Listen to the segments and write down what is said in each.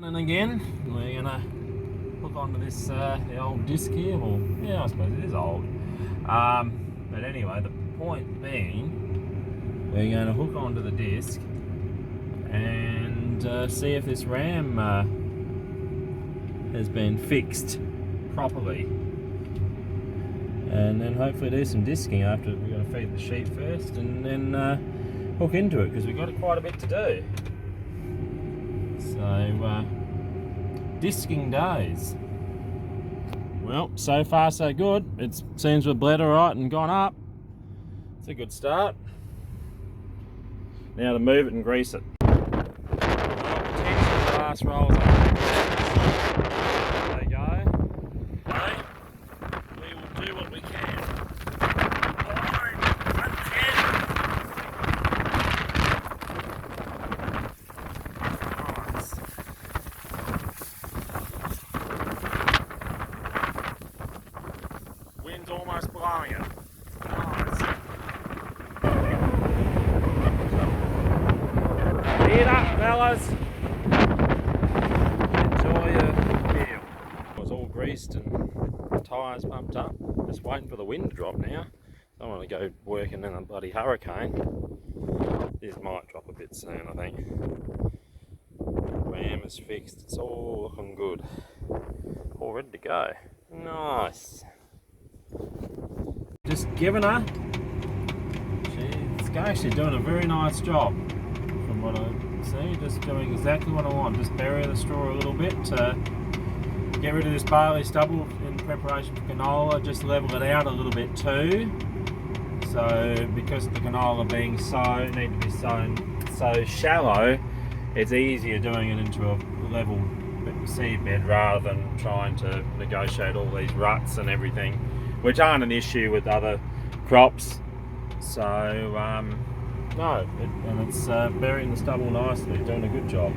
And again, we're gonna hook onto this the old disc here. Well, yeah, I suppose it is old. But anyway, the point being, we're going to hook onto the disc and see if this ram has been fixed properly, and then hopefully do some disking after. We're going to feed the sheep first, and then hook into it because we've got quite a bit to do. So disking days. Well, so far so good. It seems we've bled alright and gone up. It's a good start. Now to move it and grease it. Well, potentially the last rolls up. There you go. Okay. We will do what we can. Nice. Wind's almost blowing it. Nice. Get up, fellas. Enjoy your meal. It's all greased and tyres pumped up. Just waiting for the wind to drop now. Don't want to go working in a bloody hurricane. This might drop a bit soon, I think. Ram is fixed. It's all looking good. All ready to go. Nice. Just giving her. She's actually doing a very nice job from what I see. Just doing exactly what I want. Just bury the straw a little bit to get rid of this barley stubble in preparation for canola. Just level it out a little bit too. So because of the canola being need to be sown so shallow, it's easier doing it into a level seed bed rather than trying to negotiate all these ruts and everything, which aren't an issue with other crops. So no, and it's burying the stubble nicely, doing a good job,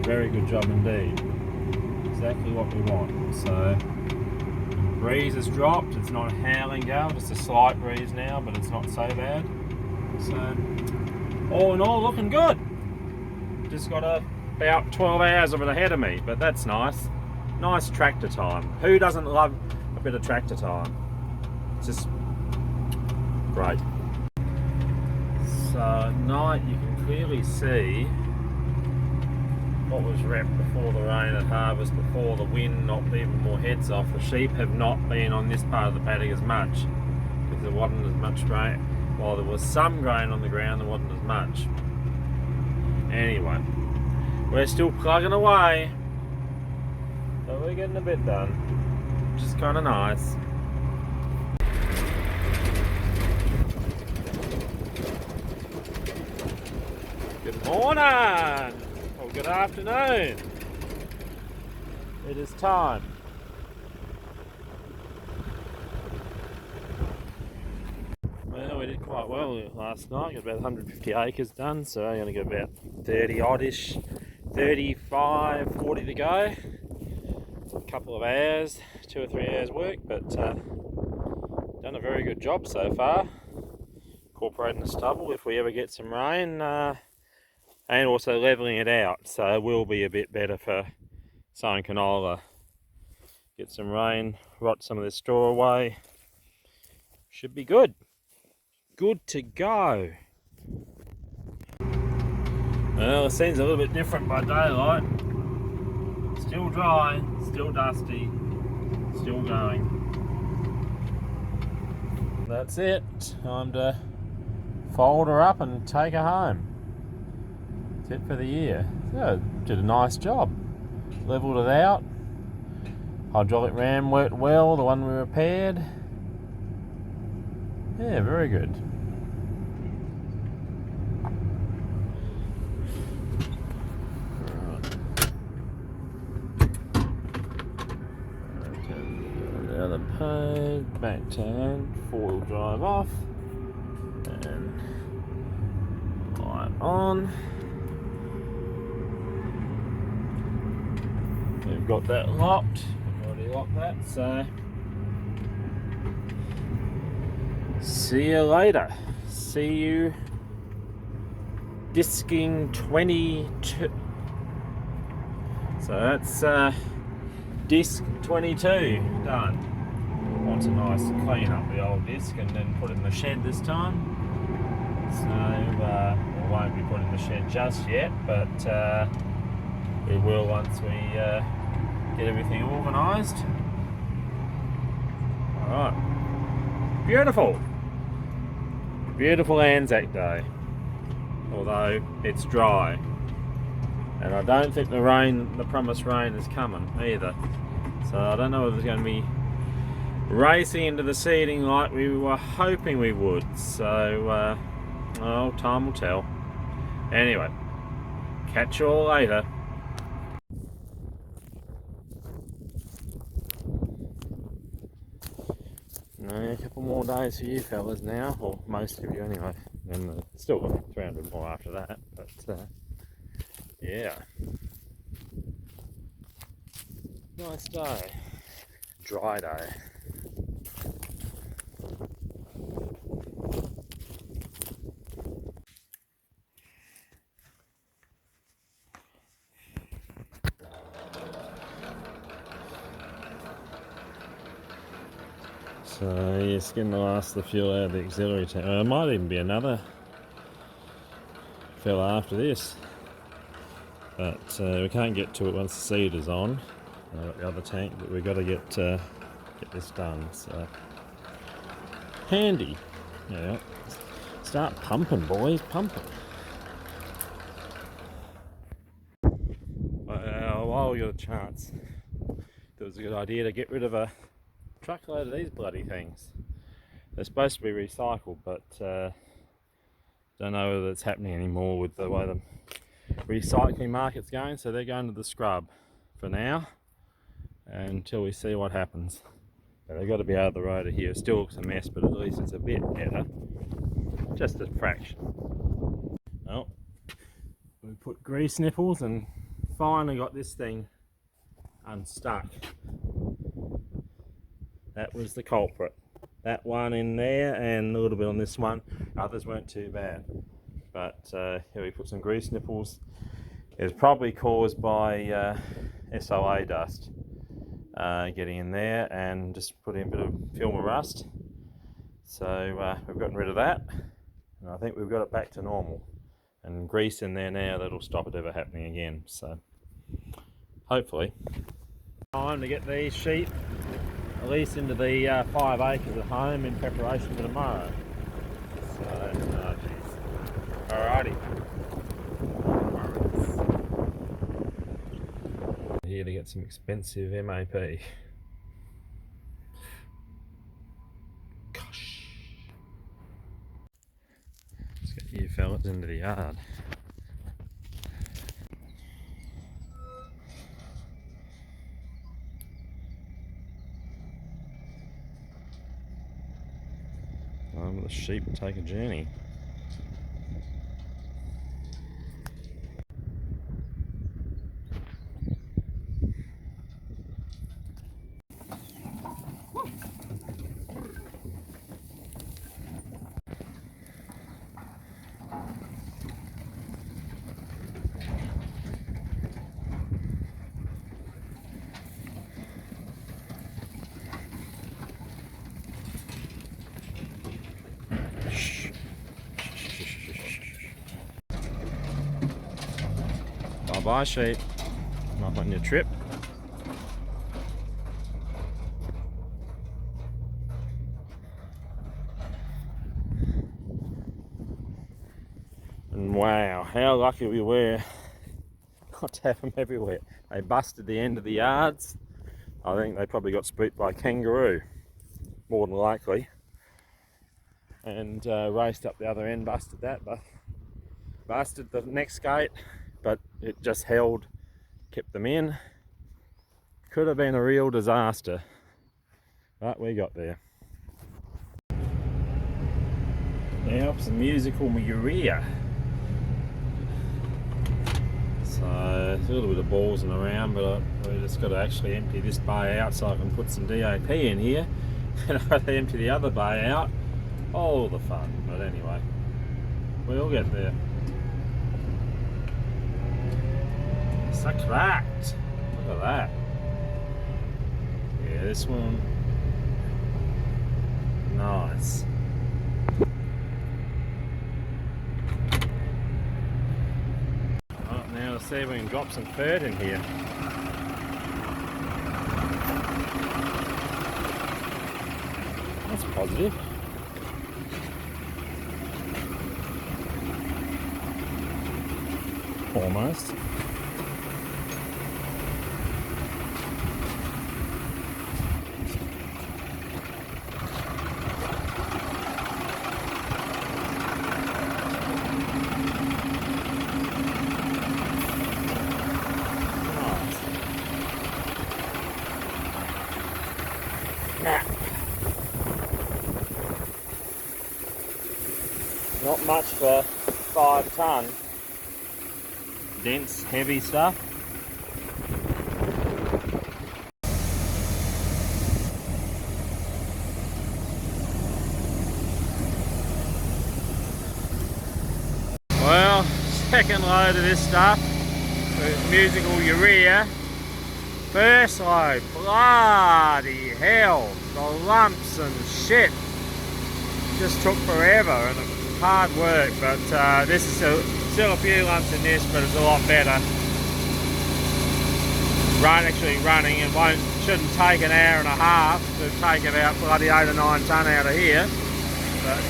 very good job indeed. Exactly what we want. So the breeze has dropped. It's not a howling gale, just a slight breeze now, but it's not so bad. So all in all, looking good. Just got about 12 hours of it ahead of me, but that's nice. Nice tractor time. Who doesn't love a bit of tractor time? It's just great. So at night you can clearly see what was wrapped before the rain at harvest, before the wind knocked even more heads off. The sheep have not been on this part of the paddock as much because there wasn't as much grain. While there was some grain on the ground, there wasn't as much. Anyway, we're still plugging away, so we're getting a bit done, which is kind of nice. Good morning, or good afternoon. It is time. Well, we did quite well last night. Got about 150 acres done, so I'm going to get about 30 oddish, 35, 40 to go. A couple of hours, 2 or 3 hours work, but done a very good job so far. Incorporating the stubble if we ever get some rain, and also levelling it out, so it will be a bit better for sowing canola. Get some rain, rot some of this straw away. Should be good. Good to go. Well, the scene's a little bit different by daylight. Still dry, still dusty, still going. That's it. Time to fold her up and take her home. That's it for the year. So, did a nice job. Levelled it out. Hydraulic ram worked well, the one we repaired. Yeah, very good. The other page, back turn, 4-wheel drive off, and light on. We've got that locked. We've already locked that, so see you later. See you disking 22. So that's disc 22 done. Want to nice clean up the old disc and then put it in the shed this time. So we won't be putting the shed just yet, but we will once we get everything organised. Alright, beautiful Anzac Day, although it's dry, and I don't think the promised rain is coming either, so I don't know if it's going to be racing into the seeding like we were hoping we would, so well, time will tell. Anyway, catch you all later. A couple more days for you fellas now, or most of you anyway, and still got 300 more after that, but yeah. Nice day. Dry day. So yes, getting the last of the fuel out of the auxiliary tank. There might even be another fill after this, but we can't get to it once the seed is on. The other tank, but we've got to get this done. So handy, yeah. Start pumping, boys, pumping. While we got a chance, it was a good idea to get rid of a truckload of these bloody things. They're supposed to be recycled, but don't know whether it's happening anymore with the way the recycling market's going, so they're going to the scrub for now until we see what happens. But they've got to be out of the road here. It still looks a mess, but at least it's a bit better, just a fraction. Well, we put grease nipples and finally got this thing unstuck. That was the culprit. That one in there and a little bit on this one. Others weren't too bad. But here we put some grease nipples. It was probably caused by SOA dust getting in there and just putting a bit of film of rust. So we've gotten rid of that. And I think we've got it back to normal. And grease in there now, that'll stop it ever happening again. So hopefully. Time to get these sheep at least into the 5 acres at home in preparation for tomorrow. So, oh geez. Alrighty. Here to get some expensive MAP. Gosh. Let's get you fellas into the yard. The sheep will take a journey. Bye sheep, not on your trip. And wow, how lucky we were not to have them everywhere. They busted the end of the yards. I think they probably got spooked by a kangaroo, more than likely, and raced up the other end, busted that, but busted the next gate. But it just held, kept them in. Could have been a real disaster, but we got there. Now some musical urea. So there's a little bit of ballsing around, but we just got to actually empty this bay out so I can put some DAP in here. And I've got to empty the other bay out. All the fun, but anyway, we'll get there. Suck that. at that. Yeah, this one, nice. Right, now let's see if we can drop some fert in here. That's positive. Almost. Not much for 5 ton. Dense, heavy stuff. Well, second load of this stuff with musical urea. First load, bloody hell, the lumps and shit just took forever and it was hard work, but this is still a few lumps in this, but it's a lot better. Actually running, it shouldn't take an hour and a half to take about bloody 8 or 9 tonne out of here. But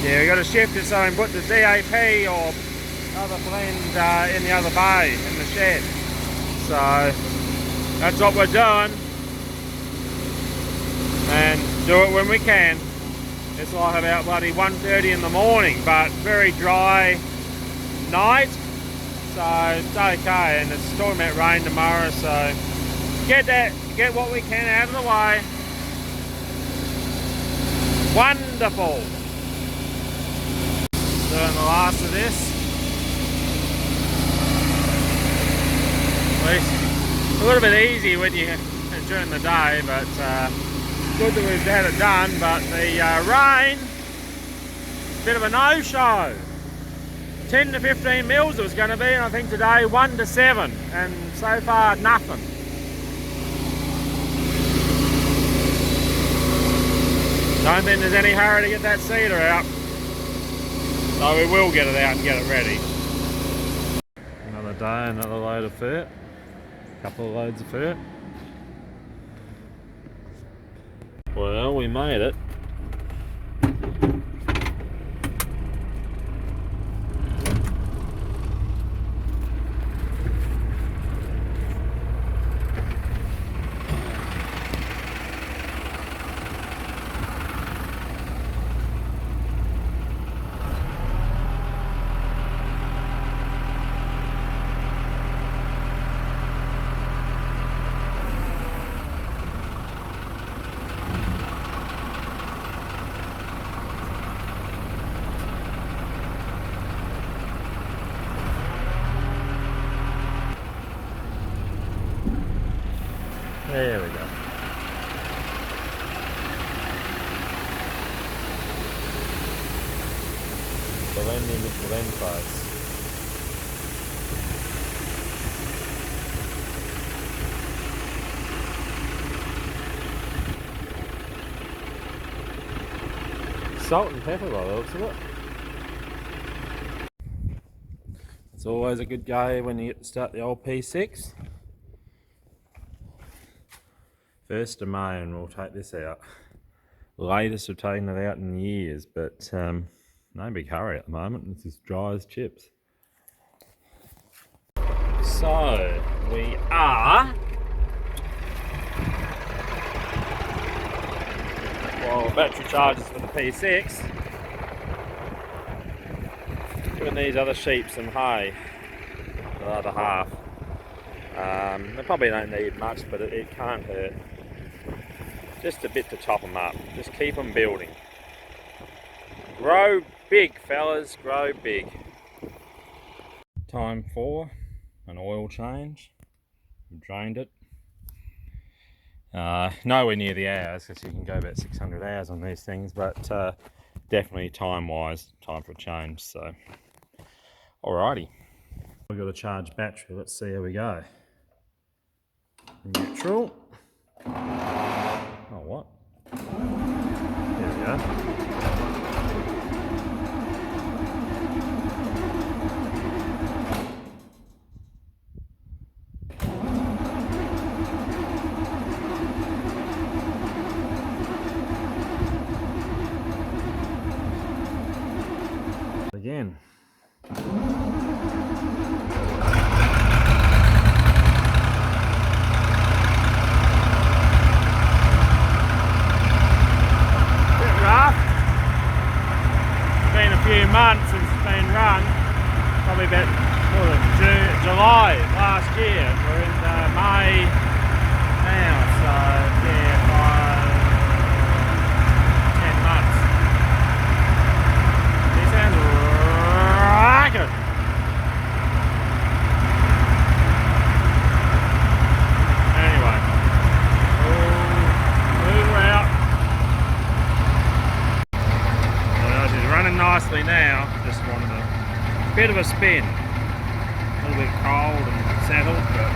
yeah, we've got to shift it so I can put the DAP or other blend in the other bay, in the shed. So that's what we're doing. And do it when we can. It's like about bloody 1:30 in the morning, but very dry night. So it's okay, and it's talking about rain tomorrow, so get what we can out of the way. Wonderful. Doing the last of this. At least a little bit easy when you during the day, but good that we've had it done. But the rain, bit of a no-show. 10 to 15 mils it was going to be, and I think today 1 to 7, and so far nothing. Don't think there's any hurry to get that cedar out, so we will get it out and get it ready. Another day, another load of fert, a couple of loads of fert. Well, we made it. There we go. Blending with blend price. Salt and pepper by the looks of it. It's always a good go when you get to start the old P6. 1st of May and we'll take this out. Latest we've taken it out in years, but no big hurry at the moment. It's as dry as chips. So we are, well, battery charges for the P6, giving these other sheep some hay, the other half. They probably don't need much, but it can't hurt. Just a bit to top them up. Just keep them building. Grow big, fellas. Grow big. Time for an oil change. We've drained it. Nowhere near the hours, because you can go about 600 hours on these things, but definitely time-wise, time for a change. So, alrighty. We've got a charged battery. Let's see how we go. Neutral. Oh, what? There we go. Again. Been a few months since it's been run, probably about July last year. We're in May now, so yeah, 10 months. This sounds ragged. Anyway, move her out. She's running nicely now, just wanted a bit of a spin. A little bit cold and settled, but